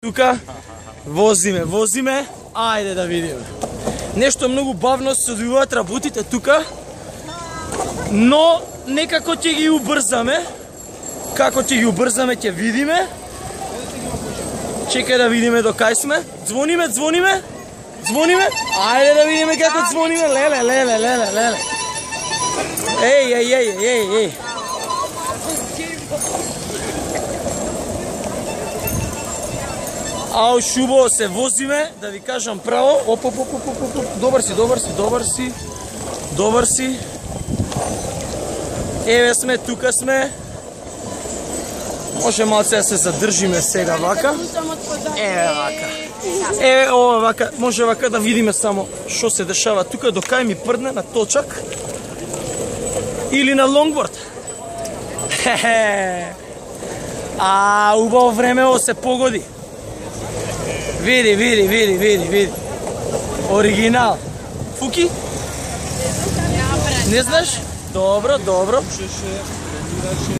Тука возиме, ајде да видиме. Нешто многу бавно се одвиваат работите тука, но некако ќе ги убрзаме. Како ќе ги убрзаме, ќе видиме. Чекај да видиме до кај сме. Звониме. Ајде да видиме како звониме. Леле. Еј. Ау, шубо, се возиме, да ви кажам право. Оп. Добар си. Еве сме, тука сме. Може малце да се задржиме сега вака. Еве ова вака, може вака да видиме само што се дешава тука, до кај ми прдне на точак или на лонгборд. Убаво време ово се погоди. Види. Оригинал. Фуки? Не знаеш? Добро.